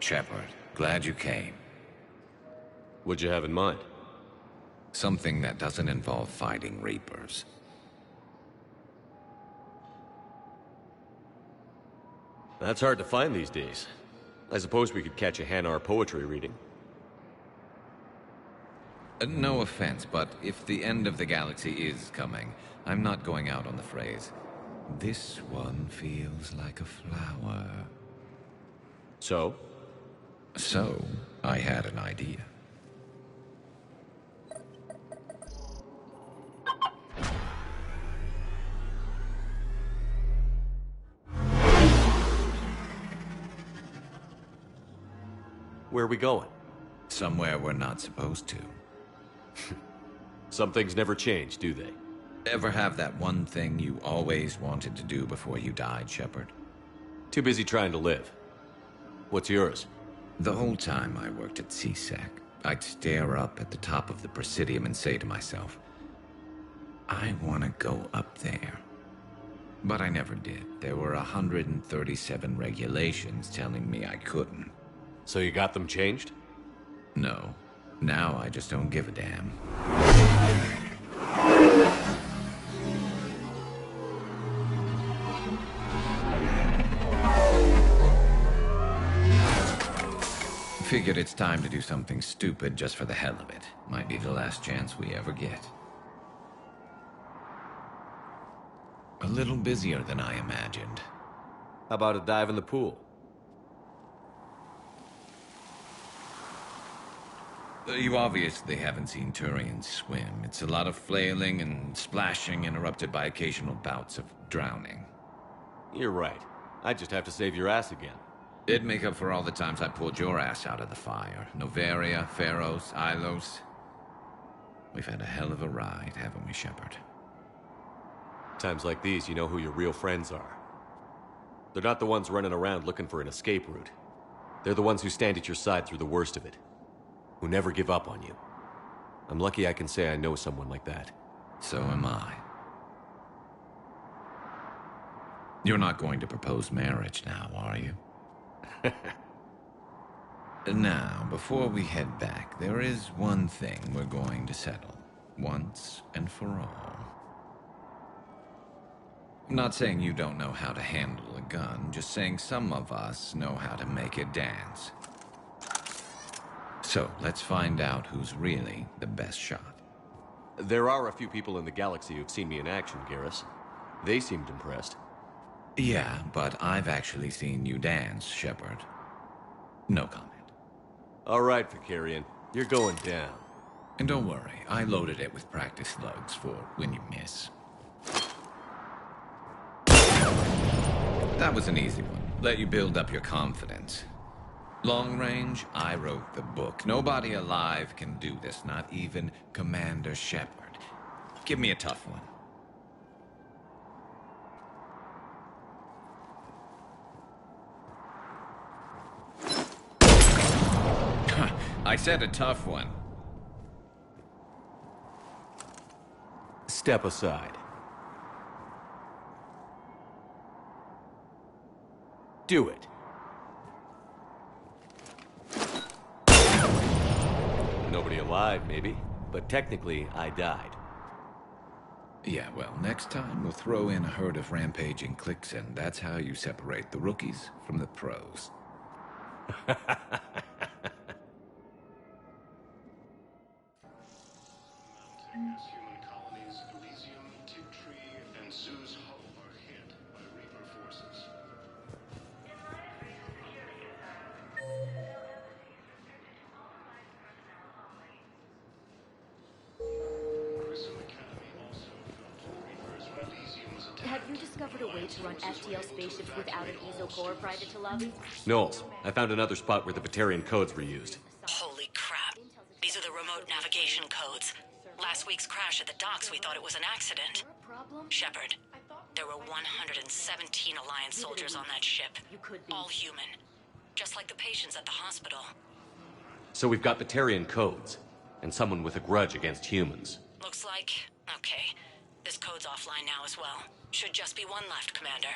Shepard. Glad you came. What'd you have in mind? Something that doesn't involve fighting Reapers. That's hard to find these days. I suppose we could catch a Hanar poetry reading. No offense, but if the end of the galaxy is coming, I'm not going out on the phrase, "This one feels like a flower." So? So, I had an idea. Where are we going? Somewhere we're not supposed to. Some things never change, do they? Ever have that one thing you always wanted to do before you died, Shepard? Too busy trying to live. What's yours? The whole time I worked at CSEC, I'd stare up at the top of the Presidium and say to myself, I want to go up there. But I never did. There were 137 regulations telling me I couldn't. So you got them changed? No. Now I just don't give a damn. Figured it's time to do something stupid just for the hell of it. Might be the last chance we ever get. A little busier than I imagined. How about a dive in the pool? You obviously haven't seen Turians swim. It's a lot of flailing and splashing, interrupted by occasional bouts of drowning. You're right. I just have to save your ass again. It'd make up for all the times I pulled your ass out of the fire. Noveria, Pharos, Ilos. We've had a hell of a ride, haven't we, Shepard? Times like these, you know who your real friends are. They're not the ones running around looking for an escape route. They're the ones who stand at your side through the worst of it. Who never give up on you. I'm lucky I can say I know someone like that. So am I. You're not going to propose marriage now, are you? Now, before we head back, there is one thing we're going to settle. Once and for all. I'm not saying you don't know how to handle a gun, just saying some of us know how to make it dance. So, let's find out who's really the best shot. There are a few people in the galaxy who've seen me in action, Garrus. They seemed impressed. Yeah, but I've actually seen you dance, Shepard. No comment. All right, Quarian. You're going down. And don't worry, I loaded it with practice slugs for when you miss. That was an easy one. Let you build up your confidence. Long range, I wrote the book. Nobody alive can do this, not even Commander Shepard. Give me a tough one. I said a tough one. Step aside. Do it. Nobody alive, maybe. But technically, I died. Yeah, well, next time we'll throw in a herd of rampaging cliques, and that's how you separate the rookies from the pros. Human colonies, Elysium, Tigtree, and Zoo's Hull are hit by Reaper forces. Prison Academy also felt Reapers when Elysium was attacked. Have you discovered a way to run FTL spaceships without an ESO core private to lobby? Knowles, I found another spot where the Batarian codes were used. Holy crap. These are the remote navigation codes. Last week's crash at the docks, we thought it was an accident. Shepard, there were 117 Alliance soldiers on that ship. All human. Just like the patients at the hospital. So we've got Batarian codes, and someone with a grudge against humans. Looks like... okay. This code's offline now as well. Should just be one left, Commander.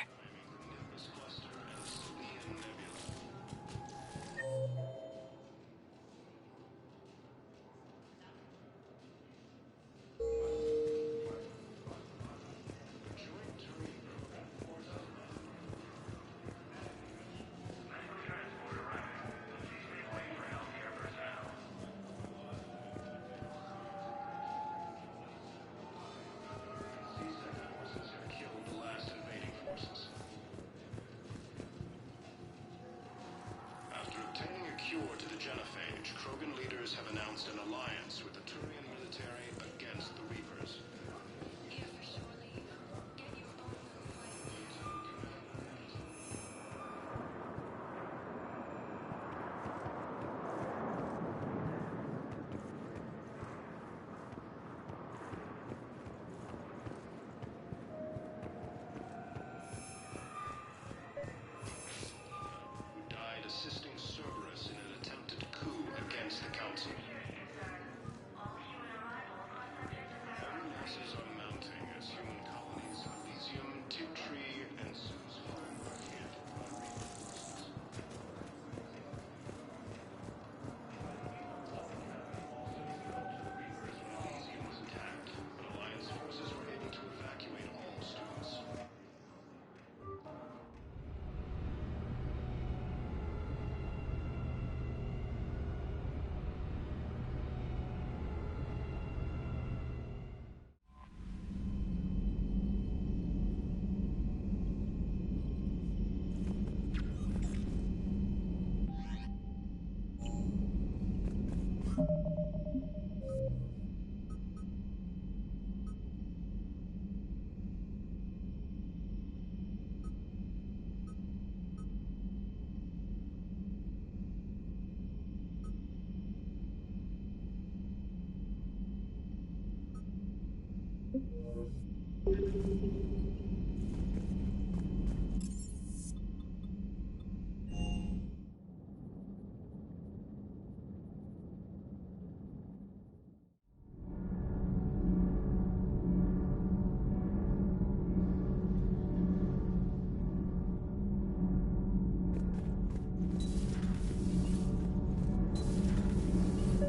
leaders have announced an alliance with the Turian military against the Reapers. Who died assisting Cerberus in an attempted coup against the Council. Losses are mounting as human colonies of Elysium, Tigtree, and Zeus are hit by Reapers. Elysium was attacked, but Alliance forces were able to evacuate all students.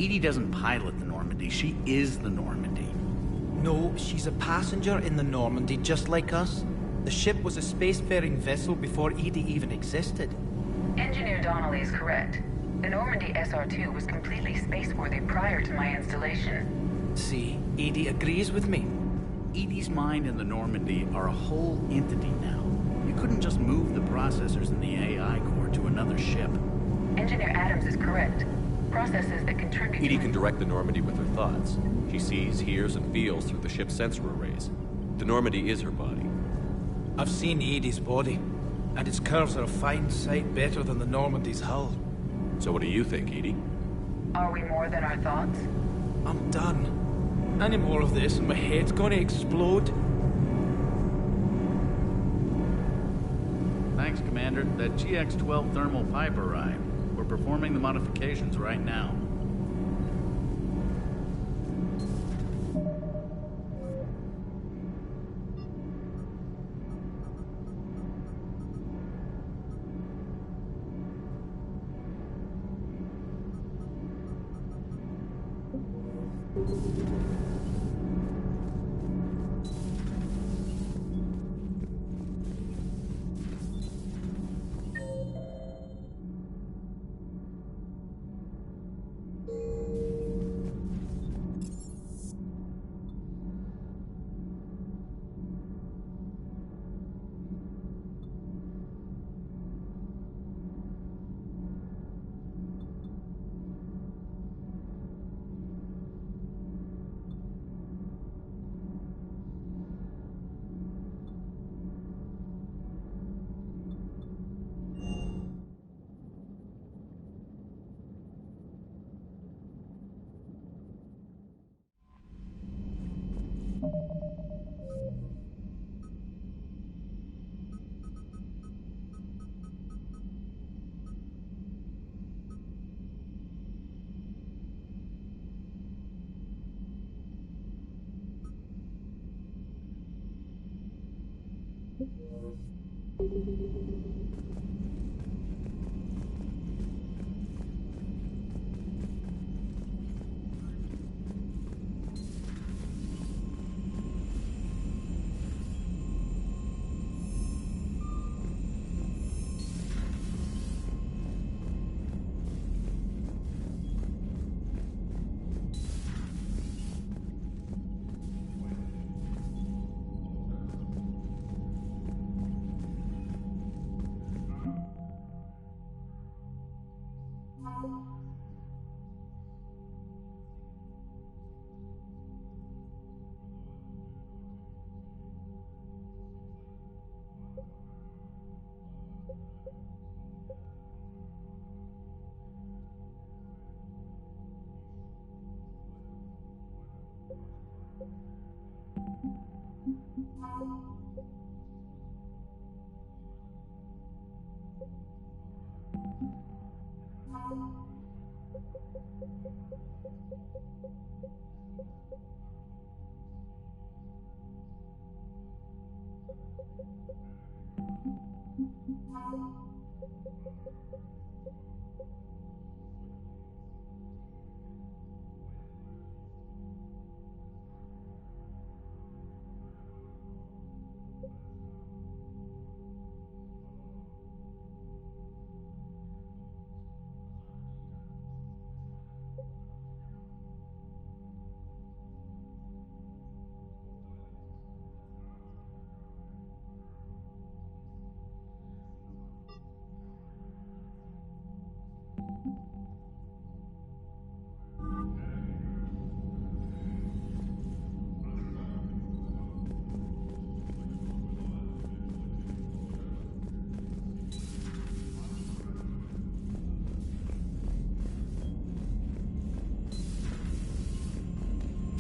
Edie doesn't pilot the Normandy, she is the Normandy. No, she's a passenger in the Normandy, just like us. The ship was a spacefaring vessel before Edie even existed. Engineer Donnelly is correct. The Normandy SR-2 was completely spaceworthy prior to my installation. See, Edie agrees with me. Edie's mind and the Normandy are a whole entity now. You couldn't just move the processors in the AI core to another ship. Engineer Adams is correct. Processes that contribute Edie can direct the Normandy with her thoughts. She sees, hears, and feels through the ship's sensor arrays. The Normandy is her body. I've seen Edie's body, and its curves are a fine sight better than the Normandy's hull. So what do you think, Edie? Are we more than our thoughts? I'm done. Any more of this and my head's gonna explode. Thanks, Commander. That GX-12 thermal pipe arrived. We're performing the modifications right now.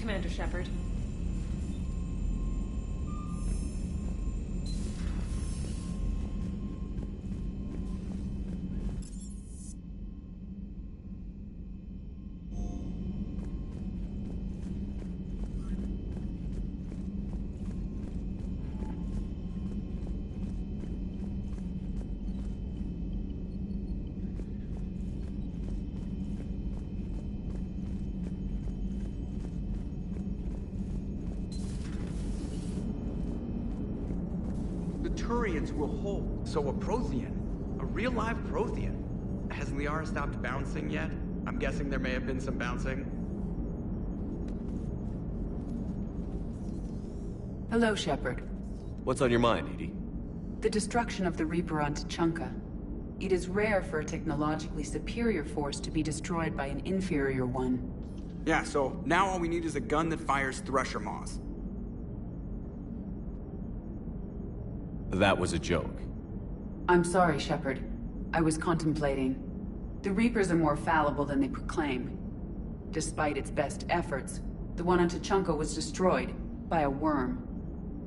Commander Shepard. Quarians will hold. So a Prothean. A real live Prothean. Has Liara stopped bouncing yet? I'm guessing there may have been some bouncing. Hello, Shepard. What's on your mind, Edie? The destruction of the Reaper on Tuchanka. It is rare for a technologically superior force to be destroyed by an inferior one. Yeah, so now all we need is a gun that fires Thresher Maws. That was a joke. I'm sorry, Shepard. I was contemplating. The Reapers are more fallible than they proclaim. Despite its best efforts, the one on Tuchanka was destroyed by a worm.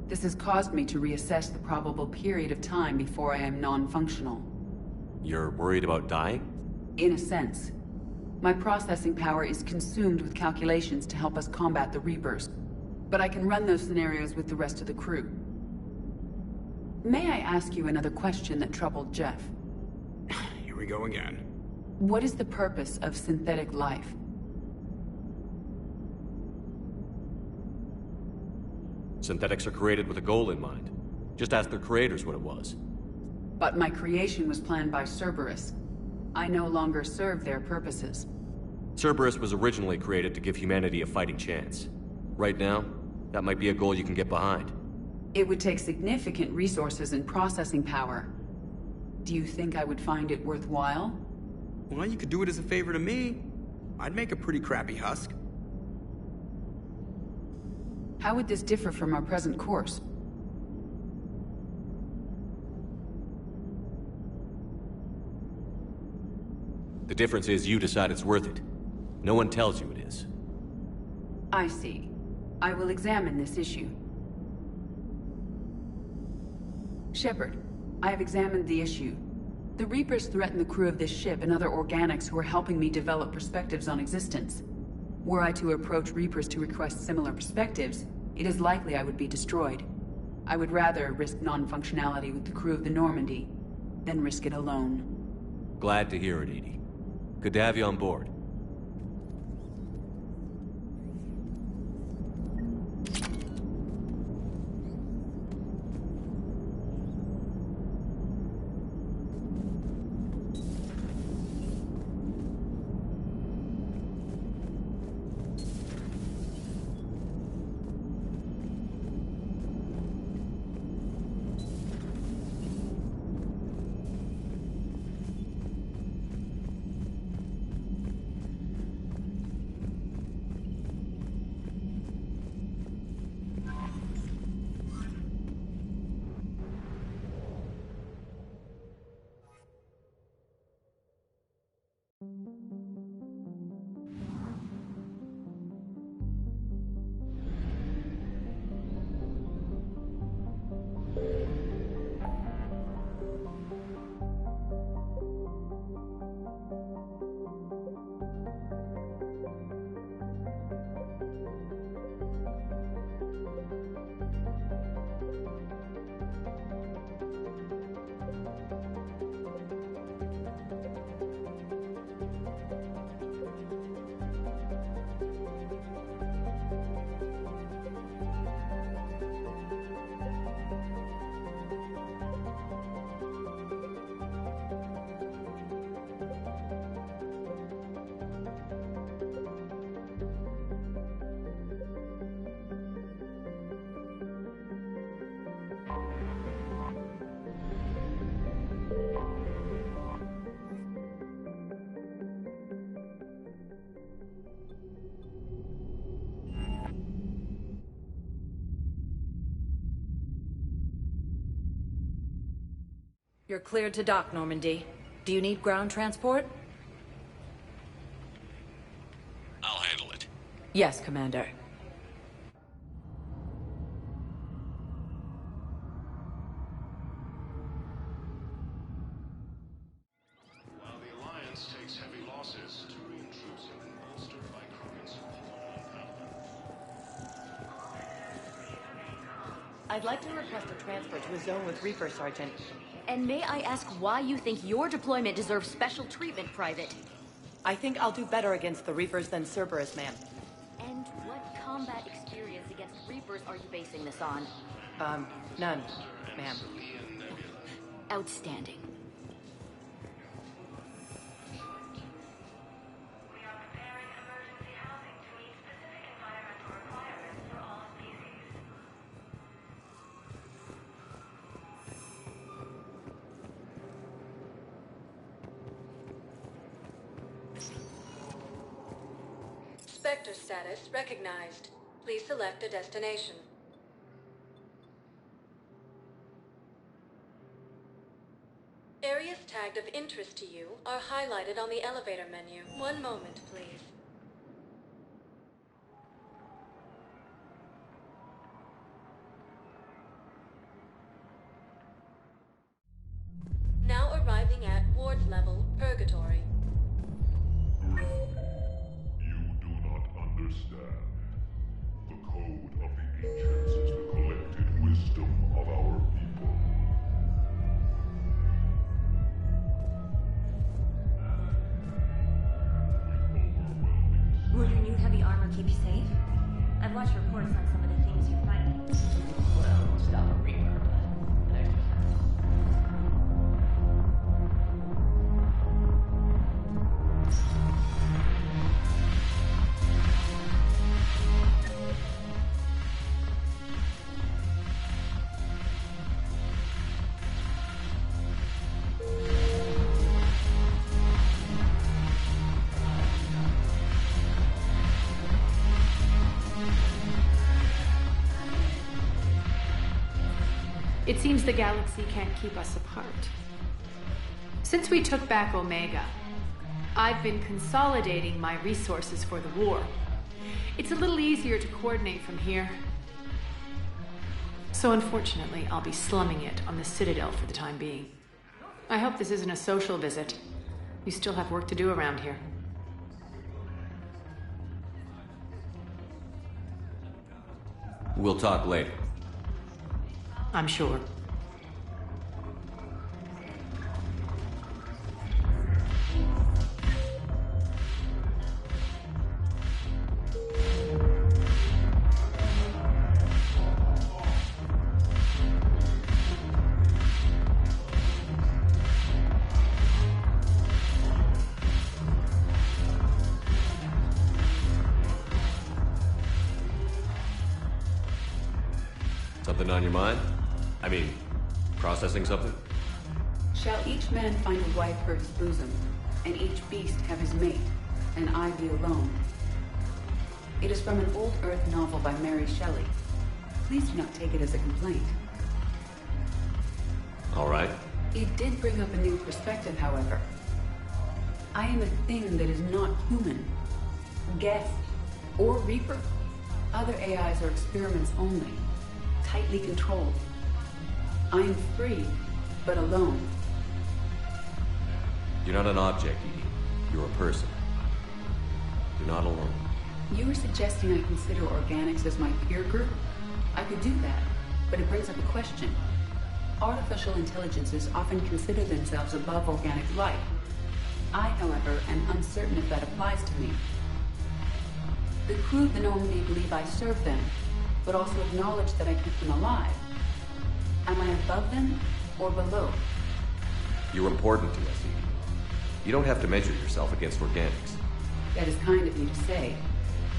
This has caused me to reassess the probable period of time before I am non-functional. You're worried about dying? In a sense. My processing power is consumed with calculations to help us combat the Reapers. But I can run those scenarios with the rest of the crew. May I ask you another question that troubled Jeff? Here we go again. What is the purpose of synthetic life? Synthetics are created with a goal in mind. Just ask their creators what it was. But my creation was planned by Cerberus. I no longer serve their purposes. Cerberus was originally created to give humanity a fighting chance. Right now, that might be a goal you can get behind. It would take significant resources and processing power. Do you think I would find it worthwhile? Well, you could do it as a favor to me. I'd make a pretty crappy husk. How would this differ from our present course? The difference is you decide it's worth it. No one tells you it is. I see. I will examine this issue. Shepard, I have examined the issue. The Reapers threaten the crew of this ship and other organics who are helping me develop perspectives on existence. Were I to approach Reapers to request similar perspectives, it is likely I would be destroyed. I would rather risk non-functionality with the crew of the Normandy than risk it alone. Glad to hear it, Edie. Good to have you on board. You're cleared to dock, Normandy. Do you need ground transport? I'll handle it. Yes, Commander. I'd like to request a transfer to a zone with Reaper, Sergeant. And may I ask why you think your deployment deserves special treatment, Private? I think I'll do better against the Reapers than Cerberus, ma'am. And what combat experience against Reapers are you basing this on? None, ma'am. Outstanding. Spectre status recognized. Please select a destination. Areas tagged of interest to you are highlighted on the elevator menu. One moment, please. Now arriving at ward level Purgatory. Understand. The code of the ancients is the collected wisdom of our people. Will your new heavy armor keep you safe? I've watched reports on some of the things you're fighting. Well, stop a Reaper, but an extra It seems the galaxy can't keep us apart. Since we took back Omega, I've been consolidating my resources for the war. It's a little easier to coordinate from here. So unfortunately, I'll be slumming it on the Citadel for the time being. I hope this isn't a social visit. We still have work to do around here. We'll talk later. I'm sure. Something on your mind? I mean, processing something? Shall each man find a wife for his bosom, and each beast have his mate, and I be alone? It is from an old Earth novel by Mary Shelley. Please do not take it as a complaint. All right. It did bring up a new perspective, however. I am a thing that is not human. Geth or Reaper. Other AIs are experiments only, tightly controlled. I am free, but alone. You're not an object, Edie. You're a person. You're not alone. You are suggesting I consider organics as my peer group? I could do that, but it brings up a question. Artificial intelligences often consider themselves above organic life. I, however, am uncertain if that applies to me. The crew of the Normandy believe I serve them, but also acknowledge that I keep them alive. Am I above them or below? You're important to us, Edie. You don't have to measure yourself against organics. That is kind of you to say.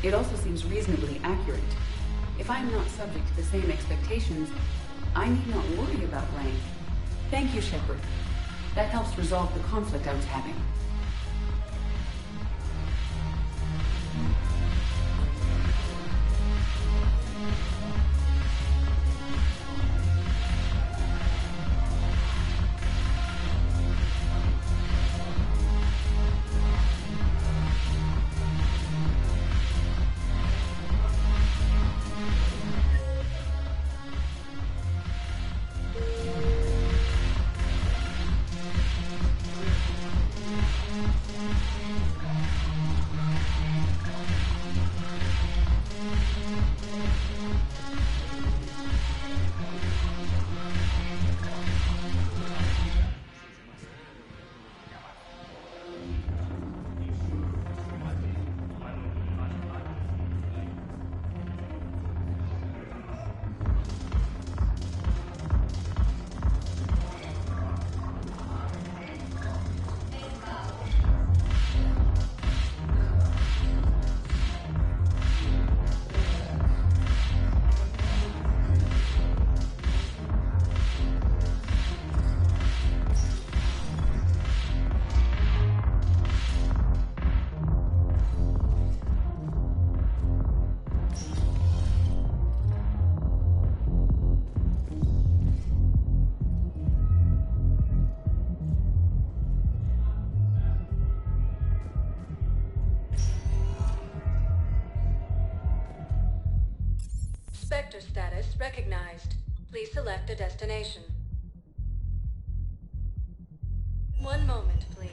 It also seems reasonably accurate. If I am not subject to the same expectations, I need not worry about rank. Thank you, Shepard. That helps resolve the conflict I was having. Spectre status recognized. Please select a destination. One moment, please.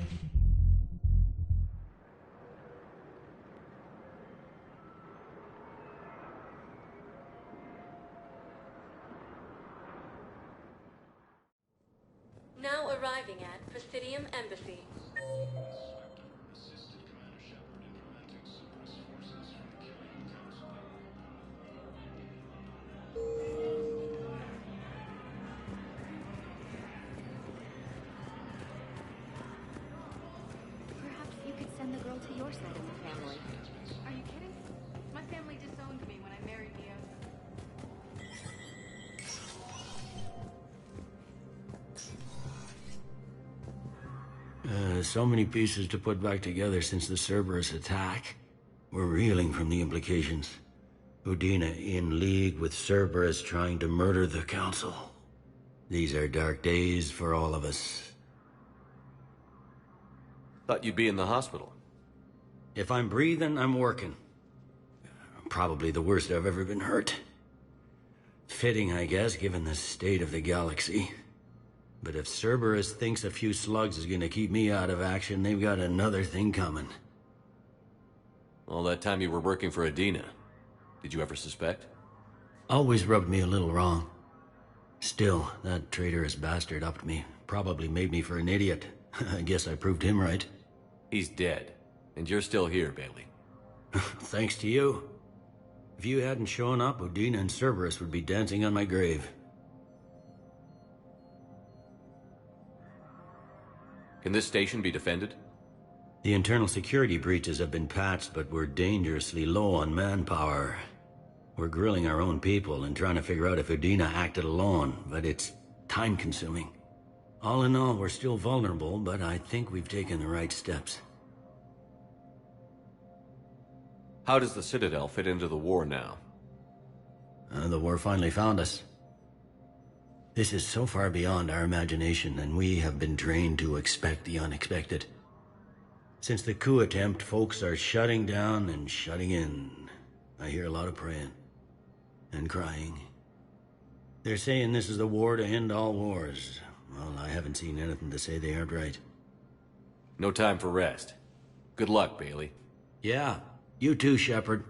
Now arriving at Presidium Embassy. Perhaps you could send the girl to your side of the family. Are you kidding? My family disowned me when I married Neo. So many pieces to put back together since the Cerberus attack. We're reeling from the implications. Udina in league with Cerberus trying to murder the Council. These are dark days for all of us. Thought you'd be in the hospital. If I'm breathing, I'm working. Probably the worst I've ever been hurt. Fitting, I guess, given the state of the galaxy. But if Cerberus thinks a few slugs is gonna keep me out of action, they've got another thing coming. All that time you were working for Udina, did you ever suspect? Always rubbed me a little wrong. Still, that traitorous bastard upped me. Probably made me for an idiot. I guess I proved him right. He's dead, and you're still here, Bailey. Thanks to you. If you hadn't shown up, Udina and Cerberus would be dancing on my grave. Can this station be defended? The internal security breaches have been patched, but we're dangerously low on manpower. We're grilling our own people and trying to figure out if Udina acted alone, but it's time-consuming. All in all, we're still vulnerable, but I think we've taken the right steps. How does the Citadel fit into the war now? The war finally found us. This is so far beyond our imagination, and we have been trained to expect the unexpected. Since the coup attempt, folks are shutting down and shutting in. I hear a lot of praying. And crying. They're saying this is the war to end all wars. Well, I haven't seen anything to say they aren't right. No time for rest. Good luck, Bailey. Yeah, you too, Shepard.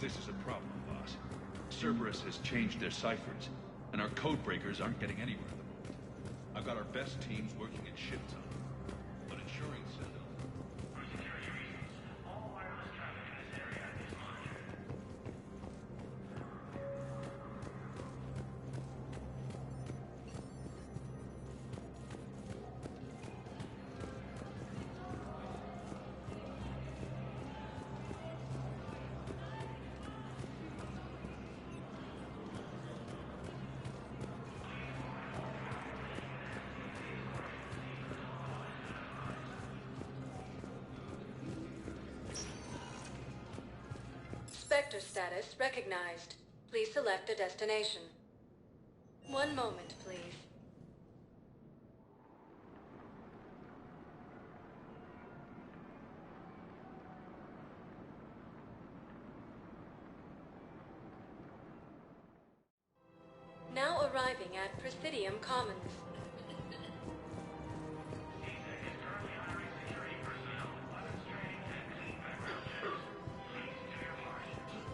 This is a problem, boss. Cerberus has changed their ciphers, and our code breakers aren't getting anywhere at the moment. I've got our best teams working in shift time, but ensuring Citadel... Spectre status recognized. Please select a destination. One moment, please. Now arriving at Presidium Commons.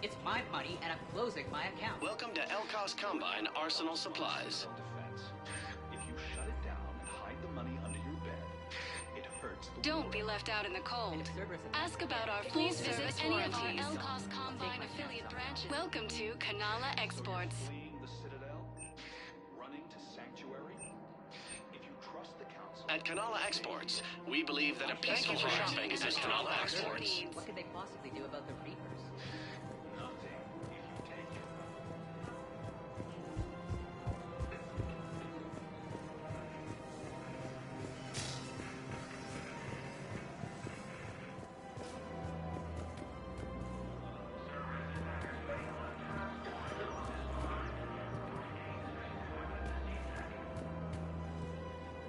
It's my money, and I'm closing my account. Welcome to Elkos Combine Arsenal Supplies. If you shut it down and hide the money under your bed, it hurts the Don't be left out in the cold. Ask about our full service any of our Elkos Combine affiliate branches. Welcome to Kanala Exports. fleeing the Citadel, running to Sanctuary. If you trust the Council... At Kanala Exports, we believe that a peaceful shopping is at Kanala Exports. What could they possibly do about the Reapers?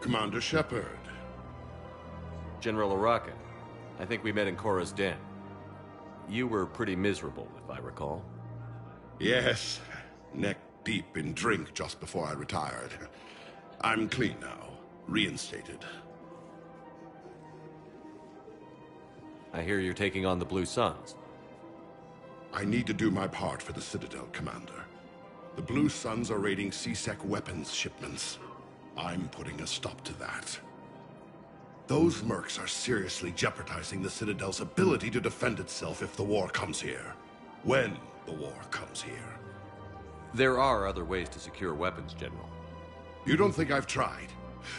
Commander Shepard. General Araka, I think we met in Korra's den. You were pretty miserable, if I recall. Yes, neck deep in drink just before I retired. I'm clean now, reinstated. I hear you're taking on the Blue Suns. I need to do my part for the Citadel, Commander. The Blue Suns are raiding C-Sec weapons shipments. I'm putting a stop to that. Those mercs are seriously jeopardizing the Citadel's ability to defend itself if the war comes here. When the war comes here. There are other ways to secure weapons, General. You don't think I've tried?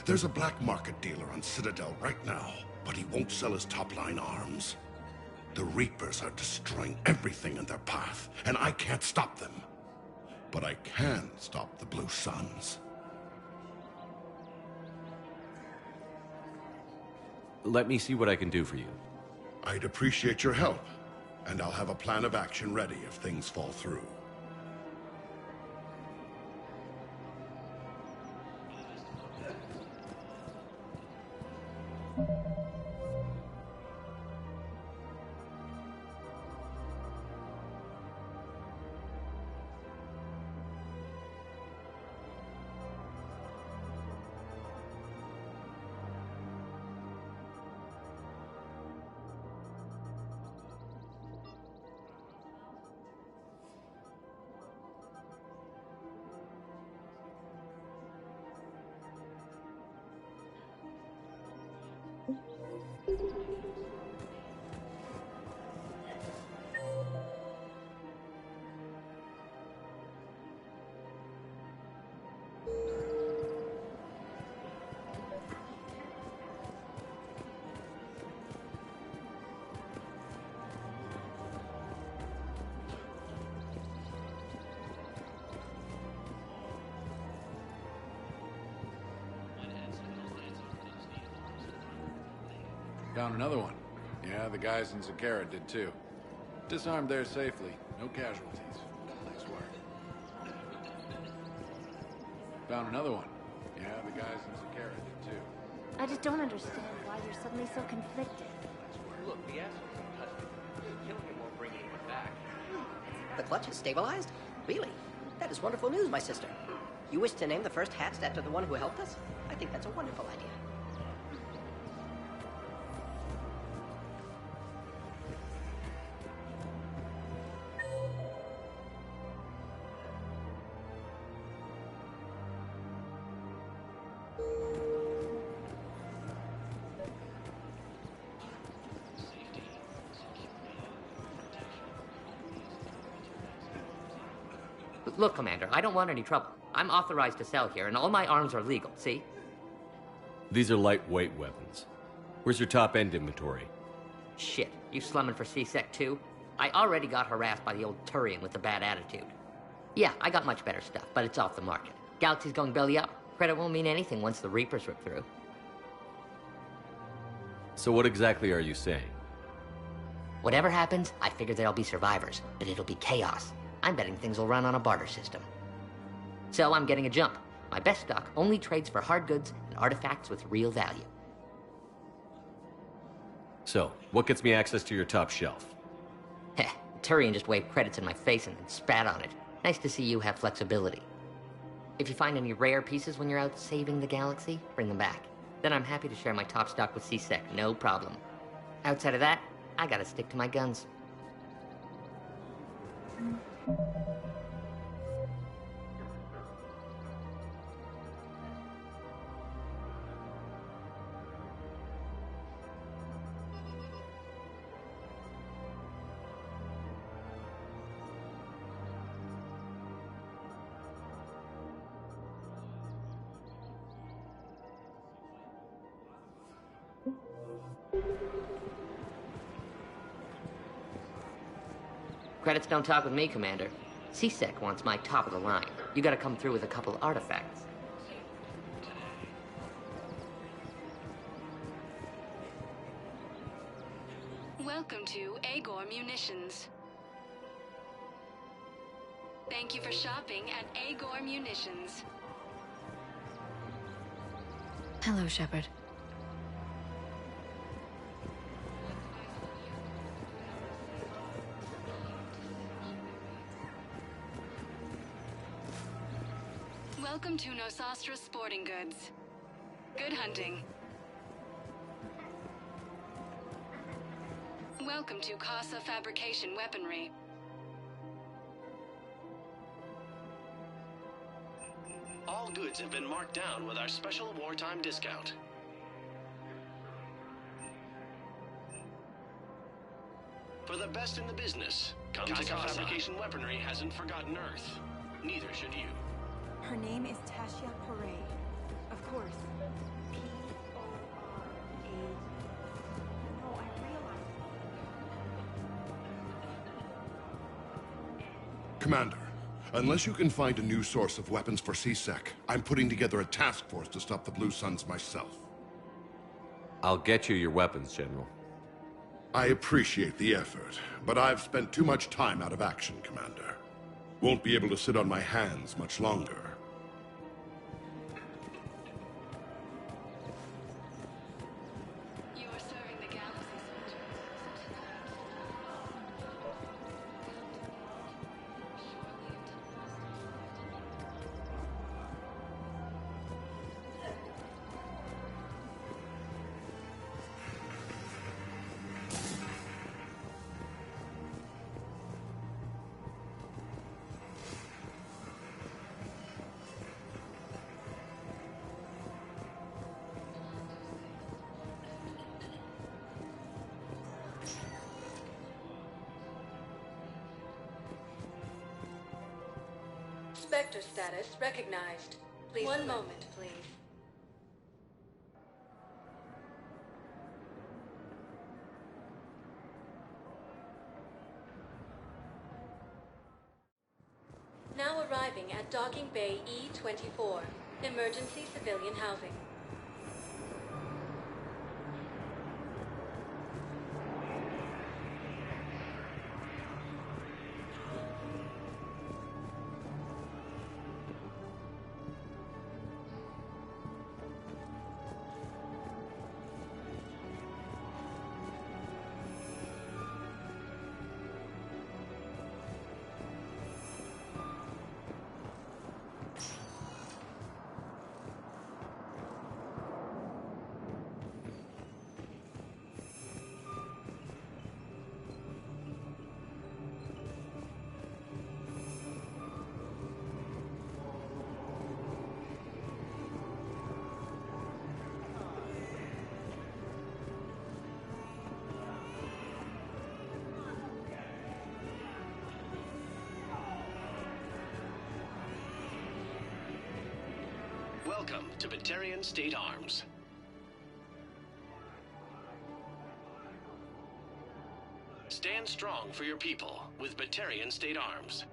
There's a black market dealer on Citadel right now, but he won't sell his top-line arms. The Reapers are destroying everything in their path, and I can't stop them. But I can stop the Blue Suns. Let me see what I can do for you. I'd appreciate your help, and I'll have a plan of action ready if things fall through. Found another one. Yeah, the guys in Zakara did too. Disarmed there safely. No casualties. Nice work. Found another one. Yeah, the guys in Zakara did too. I just don't understand why you're suddenly so conflicted. Look, the asshole touched me. Killing him won't bring anyone back. The clutch is stabilized? Really? That is wonderful news, my sister. You wish to name the first hatched after the one who helped us? I think that's a wonderful idea. Look, Commander, I don't want any trouble. I'm authorized to sell here, and all my arms are legal, see? These are lightweight weapons. Where's your top-end inventory? Shit, you slumming for C-Sec too? I already got harassed by the old Turian with the bad attitude. Yeah, I got much better stuff, but it's off the market. Galaxy's going belly up. Credit won't mean anything once the Reapers rip through. So what exactly are you saying? Whatever happens, I figure there'll be survivors, but it'll be chaos. I'm betting things will run on a barter system. So I'm getting a jump. My best stock only trades for hard goods and artifacts with real value. So, what gets me access to your top shelf? Heh, Turian just waved credits in my face and then spat on it. Nice to see you have flexibility. If you find any rare pieces when you're out saving the galaxy, bring them back. Then I'm happy to share my top stock with C-Sec, no problem. Outside of that, I gotta stick to my guns. Credits don't talk with me, Commander. C-Sec wants my top of the line. You gotta come through with a couple artifacts. Welcome to Agor Munitions. Thank you for shopping at Agor Munitions. Hello, Shepard. Welcome to Nosastra Sporting Goods. Good hunting. Welcome to Casa Fabrication Weaponry. All goods have been marked down with our special wartime discount. For the best in the business, Casa Fabrication Weaponry hasn't forgotten Earth. Neither should you. Her name is Tasha Parade. Of course. P-O-R-A. No, I realize. Commander, unless you can find a new source of weapons for C-Sec, I'm putting together a task force to stop the Blue Suns myself. I'll get you your weapons, General. I appreciate the effort, but I've spent too much time out of action, Commander. Won't be able to sit on my hands much longer. You are serving the galaxy, soldier. Spectre status recognized. Please. One moment, please. Now arriving at Docking Bay E-24. Emergency civilian housing. Welcome to Batarian State Arms. Stand strong for your people with Batarian State Arms.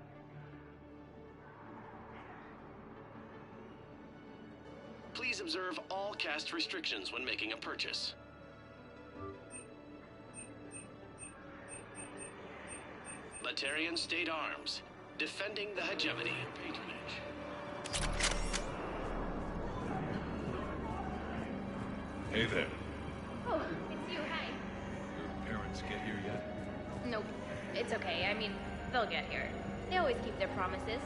Please observe all caste restrictions when making a purchase. Batarian State Arms, defending the hegemony and patronage. Hey there. Oh, it's you, hi. Your parents get here yet? Nope, it's okay. I mean, they'll get here. They always keep their promises.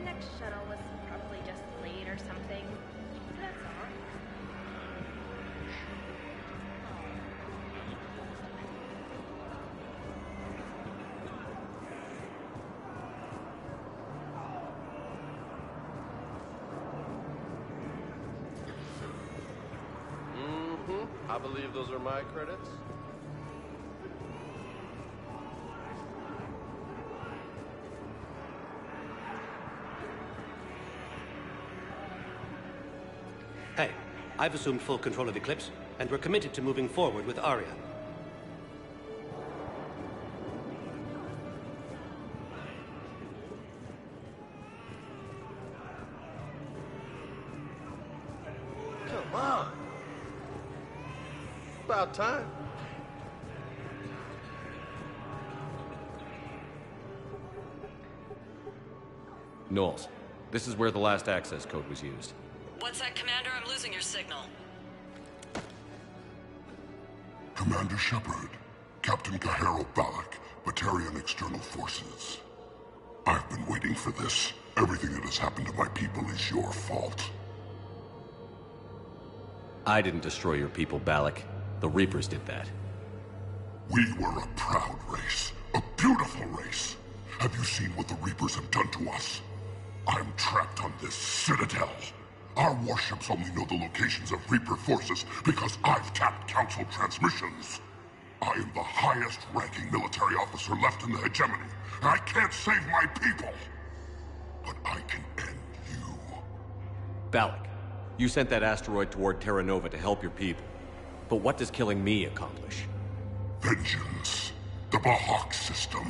Next shuttle was probably just late or something. That's all. I believe those are my credits. Hey, I've assumed full control of Eclipse, and we're committed to moving forward with Aria. Come on. About time. Knowles, this is where the last access code was used. What's that, Commander? I'm losing your signal. Commander Shepard, Captain Kahero Balak, Batarian External Forces. I've been waiting for this. Everything that has happened to my people is your fault. I didn't destroy your people, Balak. The Reapers did that. We were a proud race, a beautiful race. Have you seen what the Reapers have done to us? I'm trapped on this citadel. Our warships only know the locations of Reaper forces because I've tapped Council transmissions. I am the highest-ranking military officer left in the hegemony, and I can't save my people. But I can end you. Balak, you sent that asteroid toward Terra Nova to help your people. But what does killing me accomplish? Vengeance. The Bahak system.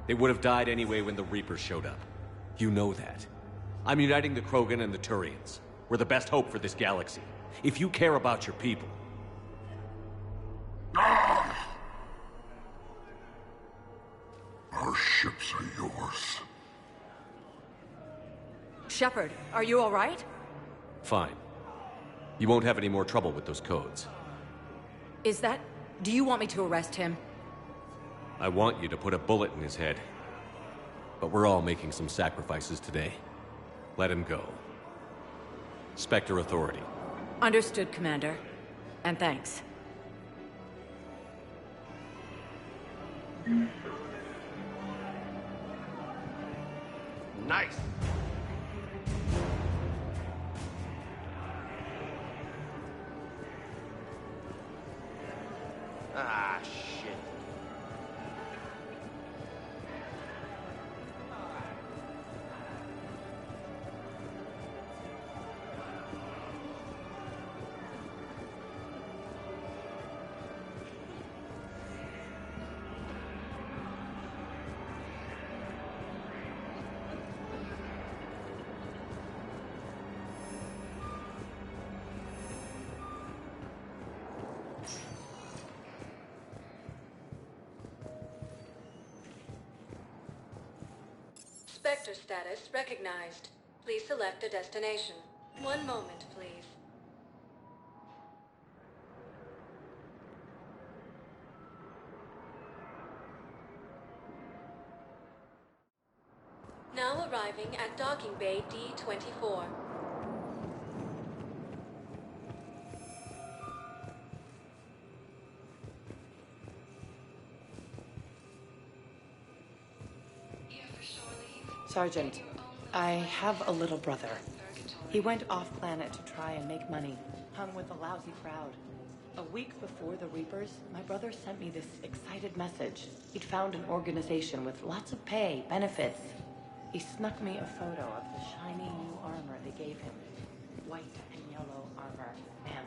They would have died anyway when the Reapers showed up. You know that. I'm uniting the Krogan and the Turians. We're the best hope for this galaxy. If you care about your people... Ah! Our ships are yours. Shepard, are you all right? Fine. You won't have any more trouble with those codes. Is that... Do you want me to arrest him? I want you to put a bullet in his head. But we're all making some sacrifices today. Let him go. Spectre Authority. Understood, Commander. And thanks. Nice. Ah, shit. Spectre status recognized. Please select a destination. One moment, please. Now arriving at docking bay D-24. Sergeant, I have a little brother. He went off-planet to try and make money, hung with a lousy crowd. A week before the Reapers, my brother sent me this excited message. He'd found an organization with lots of pay, benefits. He snuck me a photo of the shiny new armor they gave him. White and yellow armor. Man.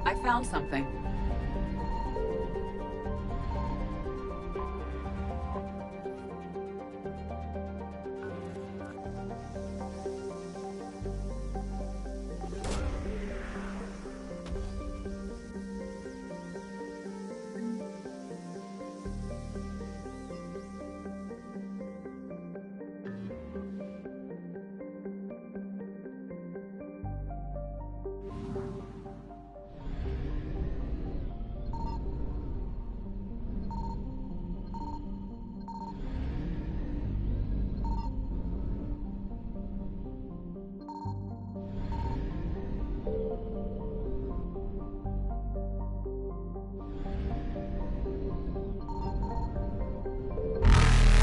I found something.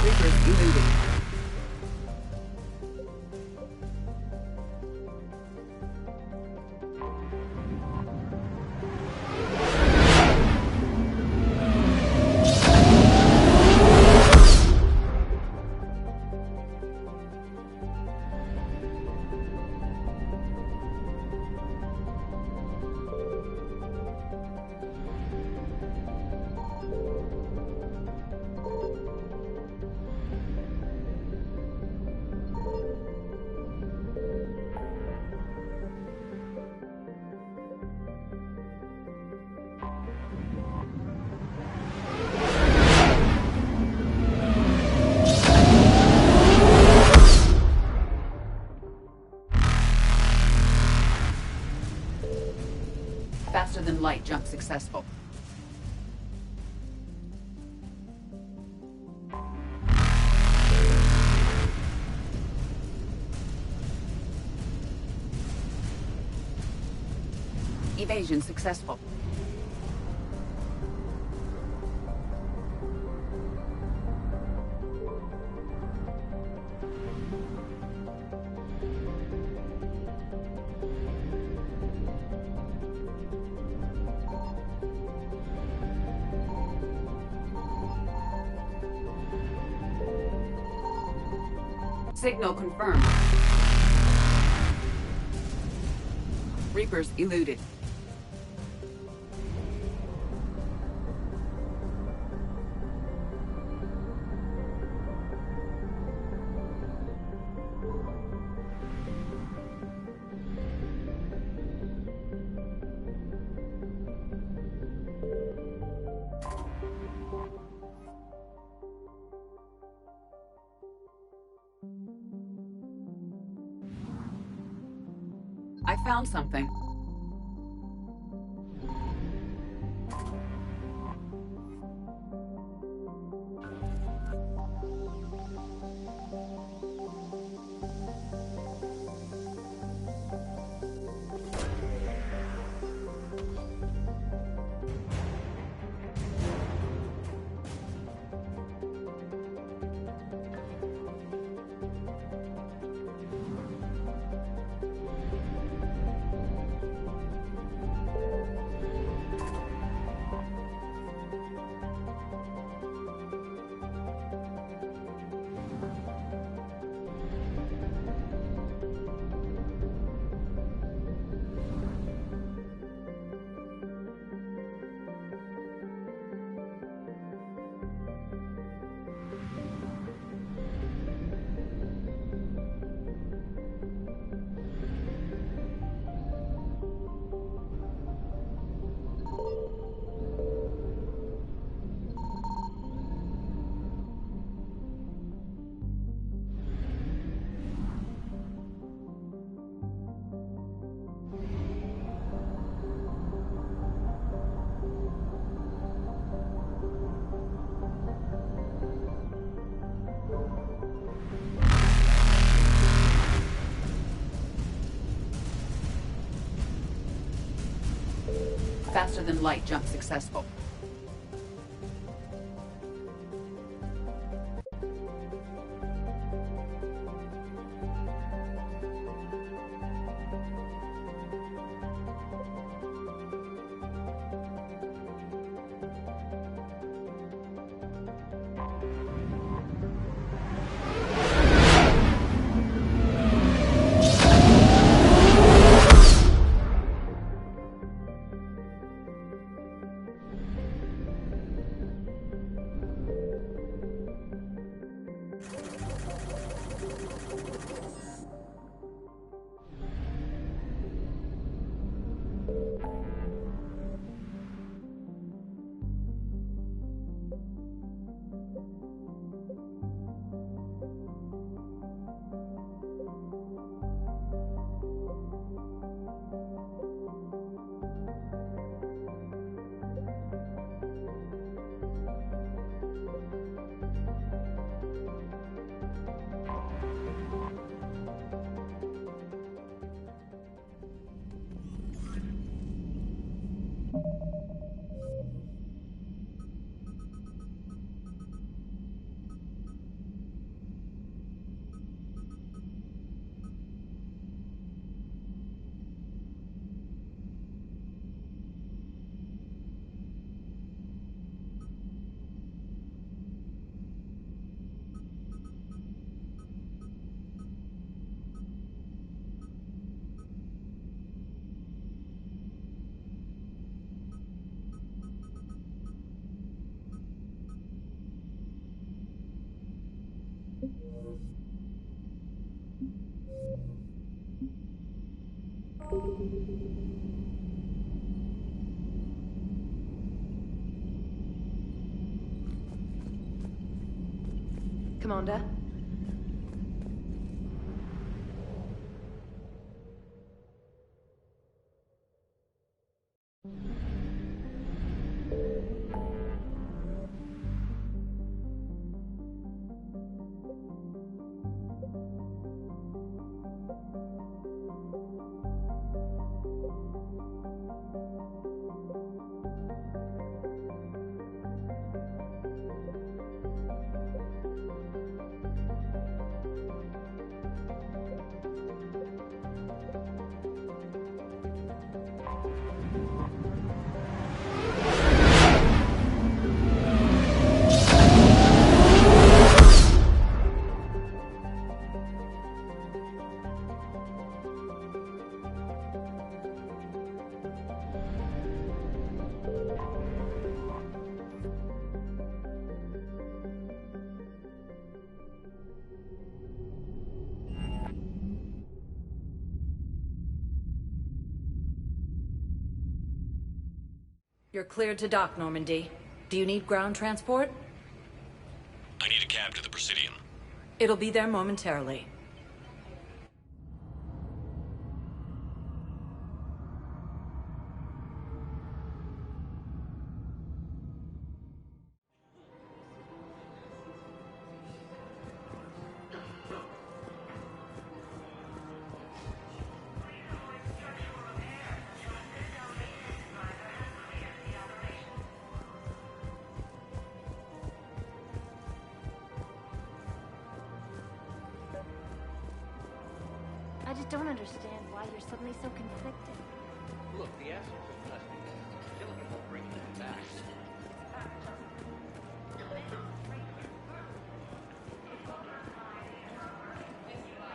Reapers eluded. Faster than light jump successful. Evasion successful. Signal confirmed. Reapers eluded. I found something. faster-than-light jump successful. Commander? You're cleared to dock, Normandy. Do you need ground transport? I need a cab to the Presidium. It'll be there momentarily. I just don't understand why you're suddenly so conflicted. Look, the assholes in custody. Killing him won't bring him back.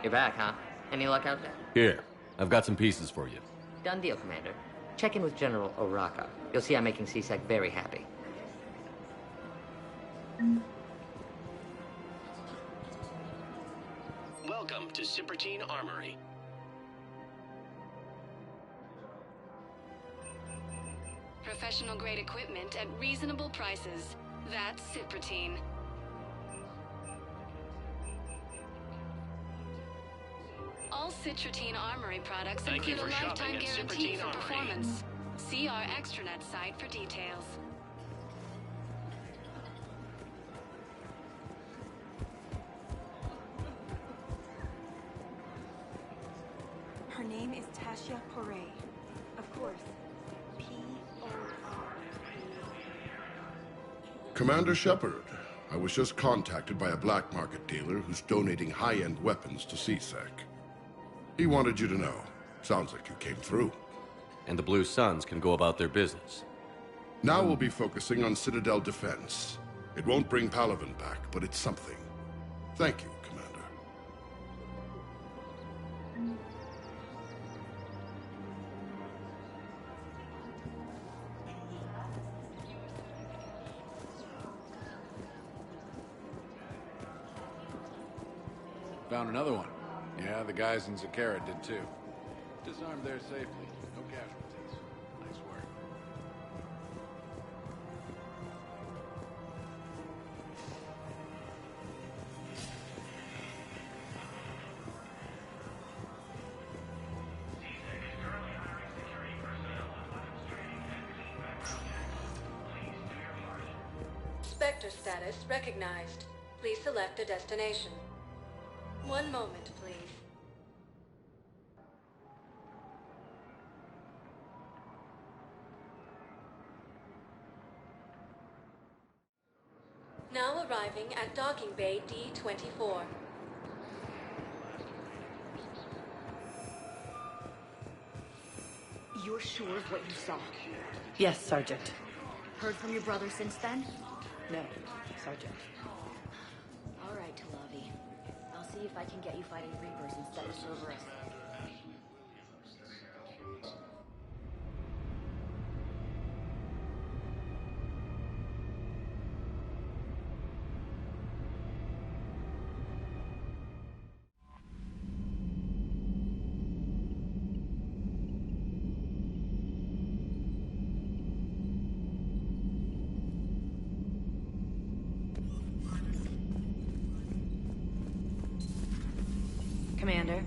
You're back, huh? Any luck out there? Here, I've got some pieces for you. Done deal, Commander. Check in with General Oraka. You'll see I'm making C-Sec very happy. Welcome to Cypertine Armory. Professional-grade equipment at reasonable prices. That's Cypertine. All Cypertine Armory products Thank you include a for lifetime shopping at guarantee Cypertine for Armory. performance. See our extranet site for details. Her name is Tasha Poré. Of course, P-O-R-E. Commander Shepard, I was just contacted by a black market dealer who's donating high-end weapons to CSEC. He wanted you to know. Sounds like you came through. And the Blue Suns can go about their business. Now we'll be focusing on Citadel defense. It won't bring Palaven back, but it's something. Thank you, Commander. Found another one. Yeah, the guys in Zakara did too. Disarmed there safely. No casualties. Nice work. Spectre status recognized. Please select a destination. One moment, please. Now arriving at docking bay D-24. You're sure of what you saw? Yes, Sergeant. Heard from your brother since then? No, Sergeant. All right, Talavi. I'll see if I can get you fighting Reapers instead of Cerberus. Commander.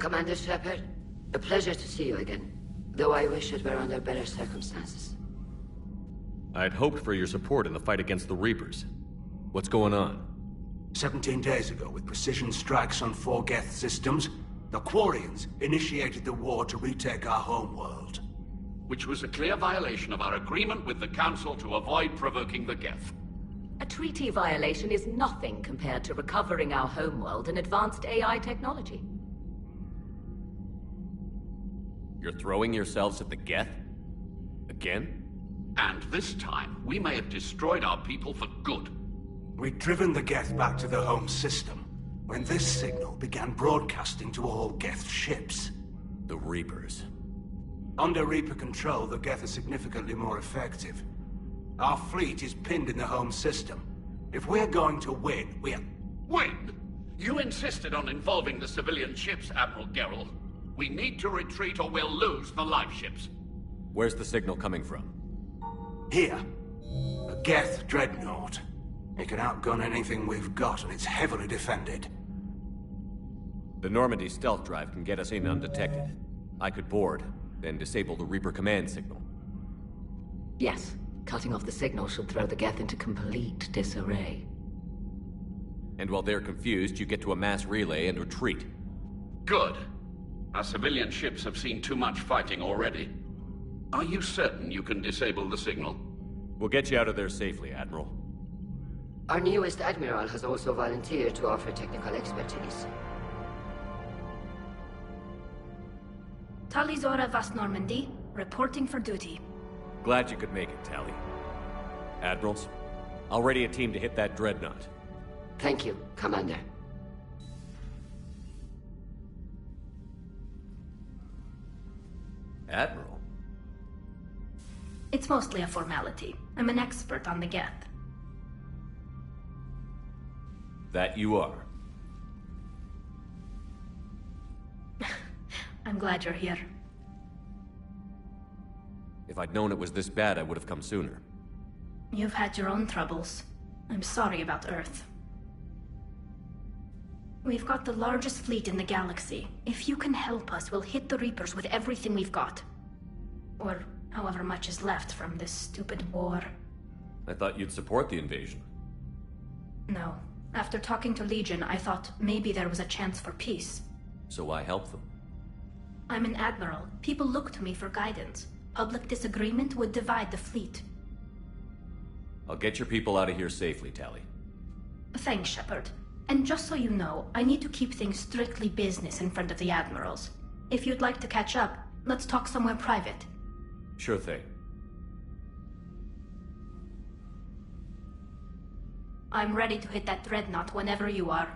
Commander Shepard, a pleasure to see you again. Though I wish it were under better circumstances. I'd hoped for your support in the fight against the Reapers. What's going on? 17 days ago, with precision strikes on 4 Geth systems, the Quarians initiated the war to retake our homeworld. Which was a clear violation of our agreement with the Council to avoid provoking the Geth. A treaty violation is nothing compared to recovering our homeworld and advanced AI technology. You're throwing yourselves at the Geth? Again? And this time, we may have destroyed our people for good. We'd driven the Geth back to the home system, when this signal began broadcasting to all Geth ships. The Reapers. Under Reaper control, the Geth are significantly more effective. Our fleet is pinned in the home system. If we're going to win, Win? You insisted on involving the civilian ships, Admiral Garrus. We need to retreat or we'll lose the live ships. Where's the signal coming from? Here. A Geth dreadnought. It can outgun anything we've got, and it's heavily defended. The Normandy stealth drive can get us in undetected. I could board, then disable the Reaper command signal. Yes, cutting off the signal should throw the Geth into complete disarray. And while they're confused, you get to a mass relay and retreat. Good. Our civilian ships have seen too much fighting already. Are you certain you can disable the signal? We'll get you out of there safely, Admiral. Our newest Admiral has also volunteered to offer technical expertise. Talizora Vast Normandy, reporting for duty. Glad you could make it, Tally. Admirals, I'll ready a team to hit that dreadnought. Thank you, Commander. Admiral? It's mostly a formality. I'm an expert on the Geth. That you are. I'm glad you're here. If I'd known it was this bad, I would have come sooner. You've had your own troubles. I'm sorry about Earth. We've got the largest fleet in the galaxy. If you can help us, we'll hit the Reapers with everything we've got. Or however much is left from this stupid war. I thought you'd support the invasion. No. After talking to Legion, I thought maybe there was a chance for peace. So why help them? I'm an admiral. People look to me for guidance. Public disagreement would divide the fleet. I'll get your people out of here safely, Tally. Thanks, Shepard. And just so you know, I need to keep things strictly business in front of the admirals. If you'd like to catch up, let's talk somewhere private. Sure thing. I'm ready to hit that dreadnought whenever you are.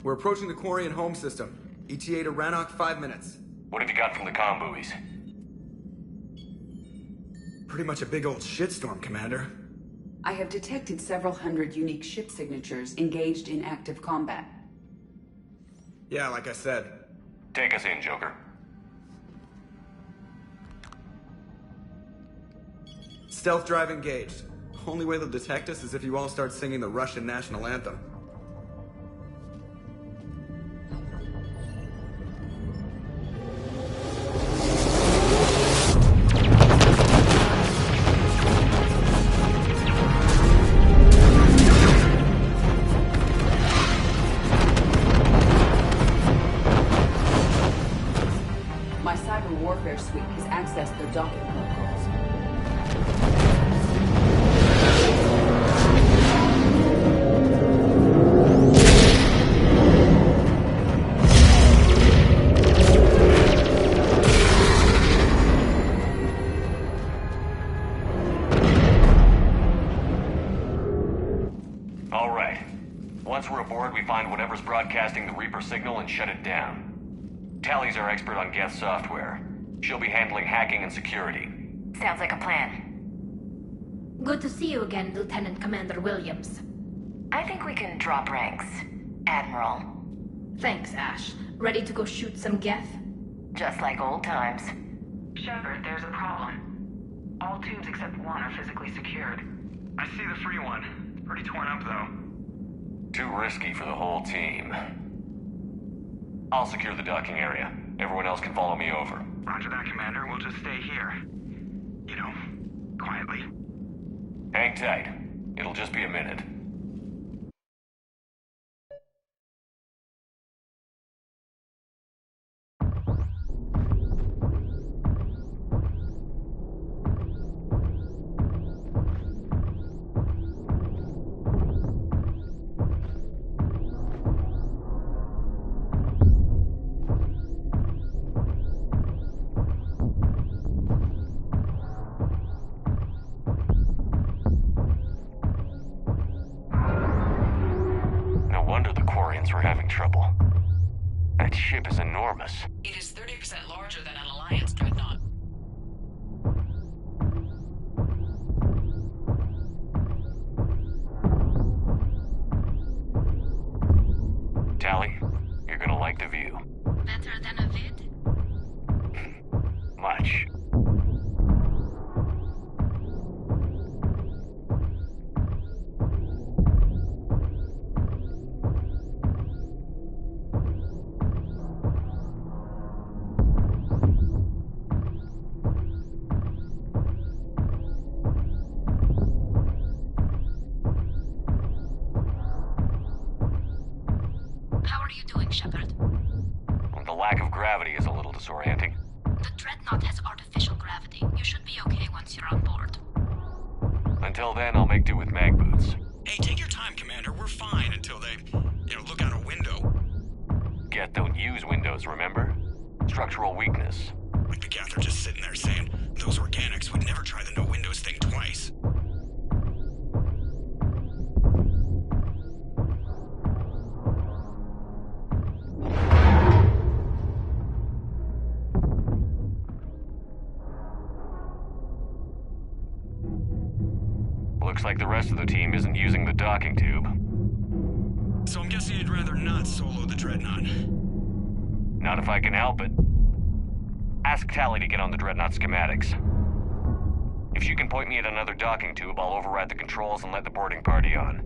We're approaching the Quarian home system. ETA to Rannoch, 5 minutes. What have you got from the comm buoys? Pretty much a big old shitstorm, Commander. I have detected several hundred unique ship signatures engaged in active combat. Yeah, like I said. Take us in, Joker. Stealth drive engaged. Only way they'll detect us is if you all start singing the Russian national anthem. My cyber warfare suite has accessed their docking protocols. All right. Once we're aboard, we find whatever's broadcasting the Reaper signal and shut it down. Tally's our expert on Geth software. She'll be handling hacking and security. Sounds like a plan. Good to see you again, Lieutenant Commander Williams. I think we can drop ranks, Admiral. Thanks, Ash. Ready to go shoot some Geth? Just like old times. Shepard, there's a problem. All tubes except one are physically secured. I see the free one. It's pretty torn up, though. Too risky for the whole team. I'll secure the docking area. Everyone else can follow me over. Roger that, Commander. We'll just stay here. You know, quietly. Hang tight. It'll just be a minute. No wonder the Quarians were having trouble. That ship is enormous. It is 30% larger than an Alliance dreadnought. Tally, you're gonna like the view. Better than a vid? Much. How are you doing, Shepard? The lack of gravity is a little disorienting. The dreadnought has artificial gravity. You should be okay once you're on board. Until then, I'll make do with mag boots. Hey, take your time, Commander. We're fine until they, look out a window. Geth don't use windows, remember? Structural weakness. Like the Geth are just sitting there saying, those organics would never try the no windows thing twice. Looks like the rest of the team isn't using the docking tube. So I'm guessing you'd rather not solo the Dreadnought. Not if I can help it. Ask Tally to get on the Dreadnought schematics. If she can point me at another docking tube, I'll override the controls and let the boarding party on.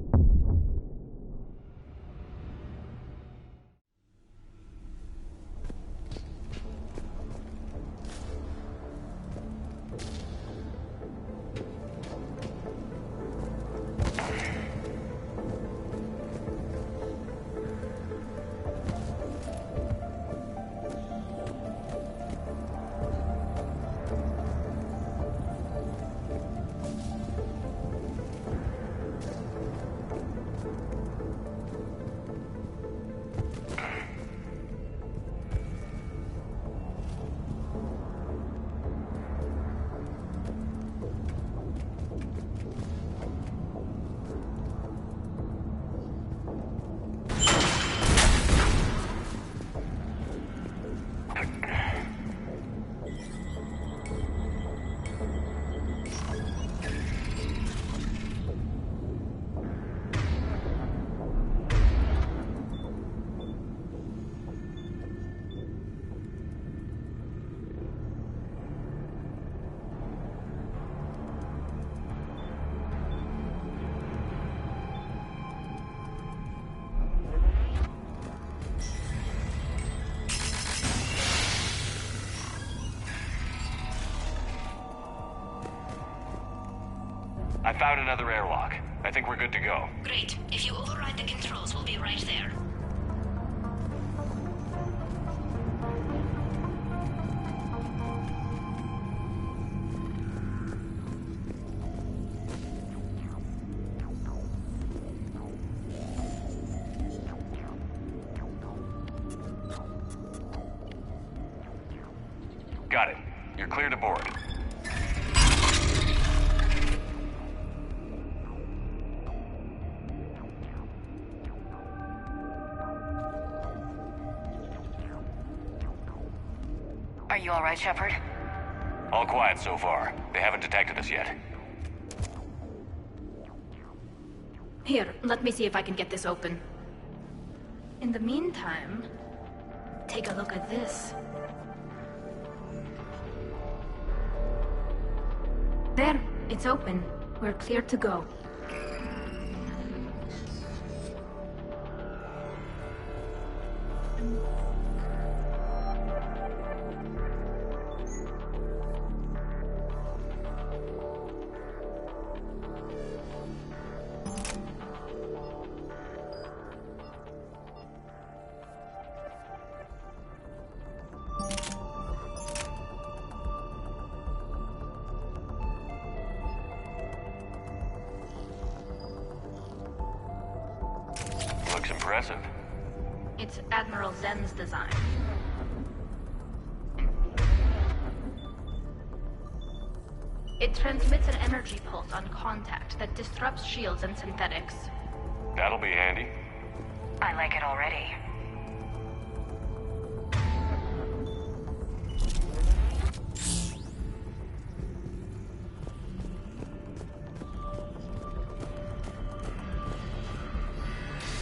I found another airlock. I think we're good to go. Great. If you override the controls, we'll be right there. Got it. You're clear to board. Are you all right, Shepard? All quiet so far. They haven't detected us yet. Here, let me see if I can get this open. In the meantime, take a look at this. There, it's open. We're clear to go. Looks impressive. It's Admiral Zen's design. It transmits an energy pulse on contact that disrupts shields and synthetics. That'll be handy. I like it already.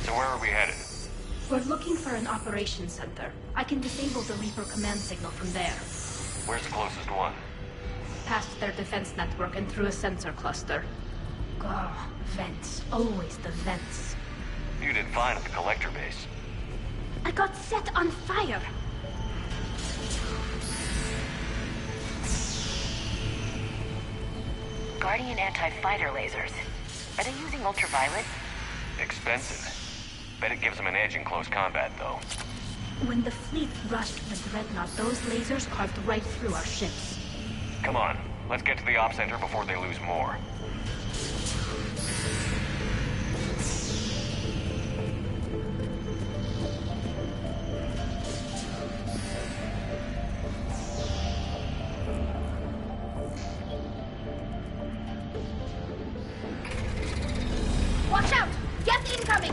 So where are we headed? We're looking for an operations center. I can disable the Reaper command signal from there. Where's the closest one? Past their defense network and through a sensor cluster. Oh, vents. Always the vents. You did fine at the collector base. I got set on fire! Guardian anti-fighter lasers. Are they using ultraviolet? Expensive. Bet it gives them an edge in close combat, though. When the fleet rushed the Dreadnought, those lasers carved right through our ships. Come on, let's get to the op center before they lose more. Watch out! Geth incoming!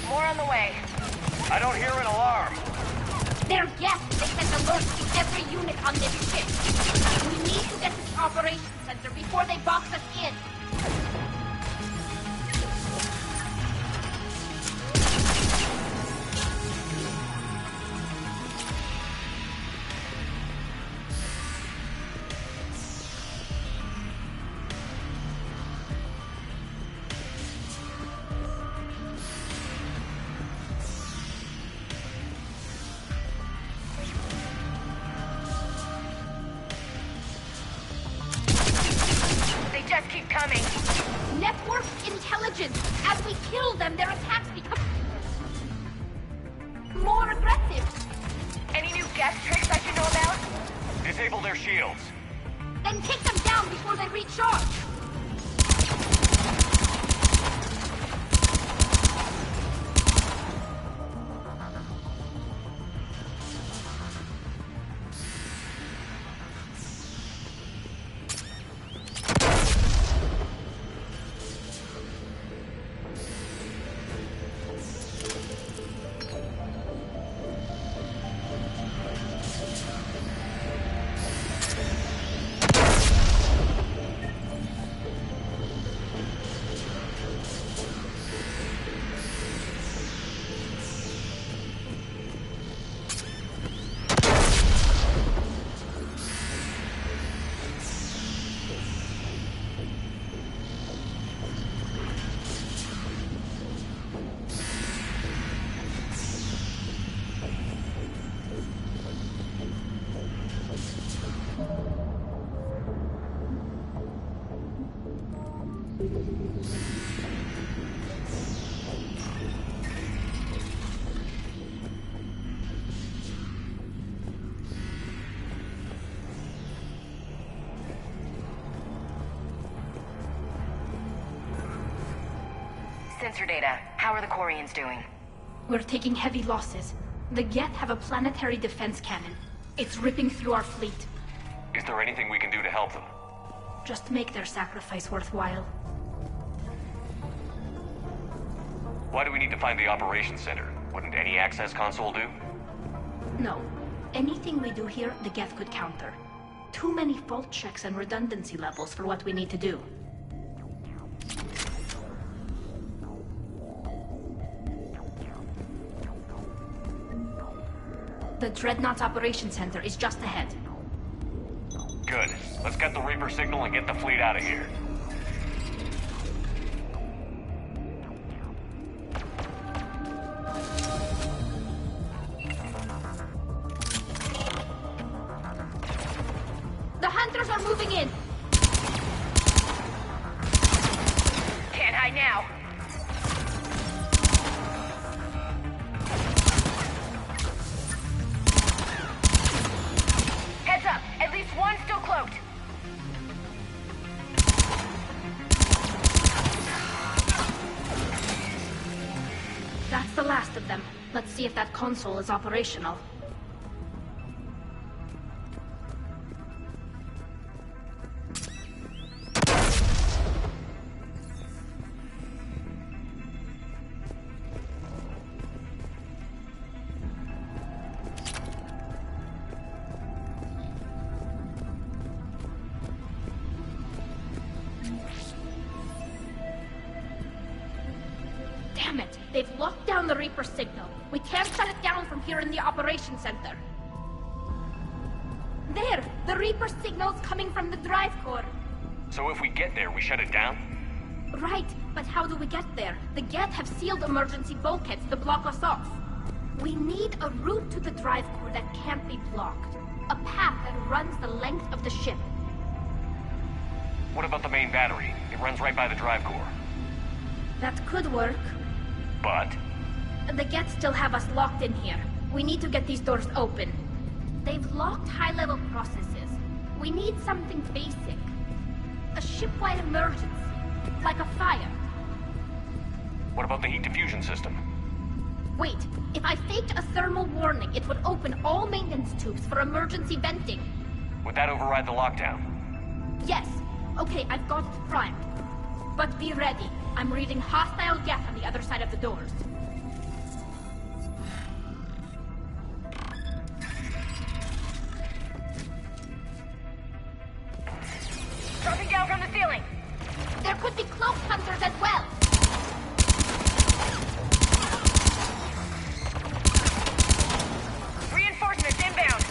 More on the way. I don't hear an alarm. They're Geth! They sent alerts to every unit on this ship! We need to get to the operations center before they box us in! They just keep coming. Network intelligence! As we kill them, their attacks become more aggressive! Any new Geth tricks I should know about? Disable their shields. Then kick them down before they recharge! Sensor data. How are the Quarians doing? We're taking heavy losses. The Geth have a planetary defense cannon. It's ripping through our fleet. Is there anything we can do to help them? Just make their sacrifice worthwhile. Why do we need to find the operations center? Wouldn't any access console do? No. Anything we do here, the Geth could counter. Too many fault checks and redundancy levels for what we need to do. The Dreadnought's Operations Center is just ahead. Good. Let's get the Reaper signal and get the fleet out of here. The Hunters are moving in! Can't hide now. Heads up! At least one still cloaked! That's the last of them. Let's see if that console is operational. Damn it! They've locked down the Reaper signal. We can't shut it down from here in the Operations Center. There! The Reaper signal's coming from the drive core. So if we get there, we shut it down? Right, but how do we get there? The Geth have sealed emergency bulkheads to block us off. We need a route to the drive core that can't be blocked. A path that runs the length of the ship. What about the main battery? It runs right by the drive core. That could work. But? The Geth still have us locked in here. We need to get these doors open. They've locked high-level processes. We need something basic. A ship-wide emergency. Like a fire. What about the heat diffusion system? Wait, if I faked a thermal warning, it would open all maintenance tubes for emergency venting. Would that override the lockdown? Yes. Okay, I've got it primed. But be ready. I'm reading hostile Geth on the other side of the doors. Dropping down from the ceiling! There could be cloak hunters as well! Reinforcements inbound!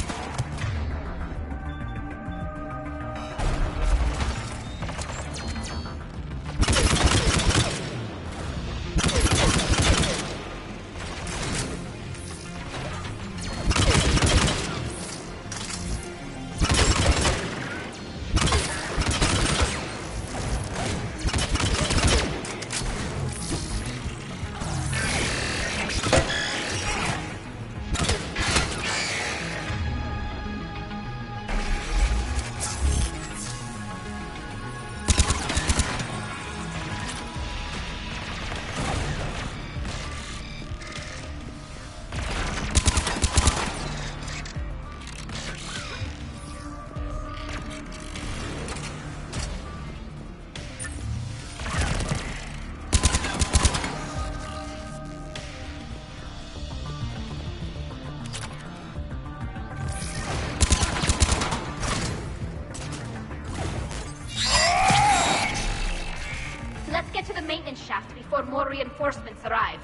Shaft before more reinforcements arrive.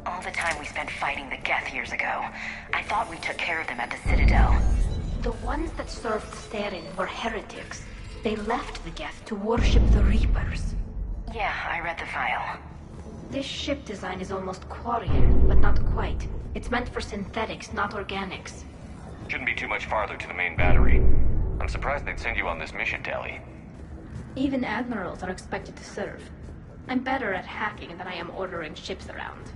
All the time we spent fighting the Geth years ago, I thought we took care of them at the Citadel. The ones that served Sterin were heretics. They left the Geth to worship the Reapers. Yeah, I read the file. This ship design is almost Quarian, but not quite. It's meant for synthetics, not organics. Shouldn't be too much farther to the main battery. I'm surprised they'd send you on this mission, Tali. Even admirals are expected to serve. I'm better at hacking than I am ordering ships around.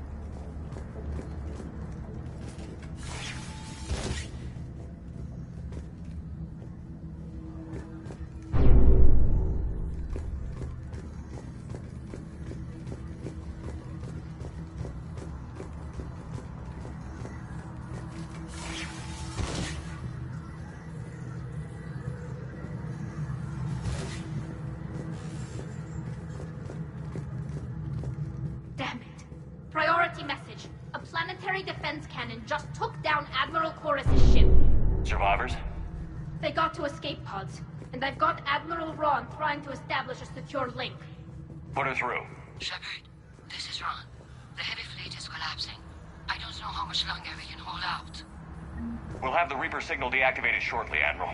Damn it. Priority message. A planetary defense cannon just took down Admiral Chorus's ship. Survivors? They got to escape pods, and I've got Admiral Ron trying to establish a secure link. Put her through. Shepard, this is Ron. The heavy fleet is collapsing. I don't know how much longer we can hold out. We'll have the Reaper signal deactivated shortly, Admiral.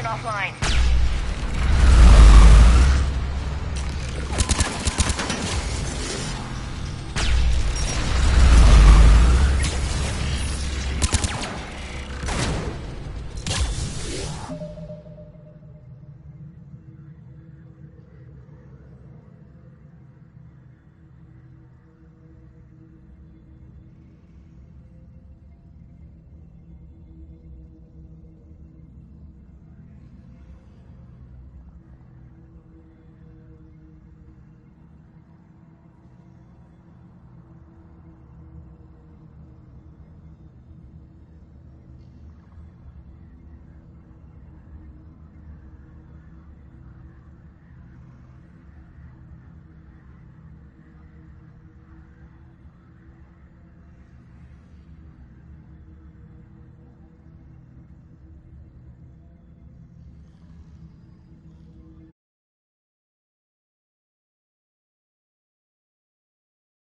Offline.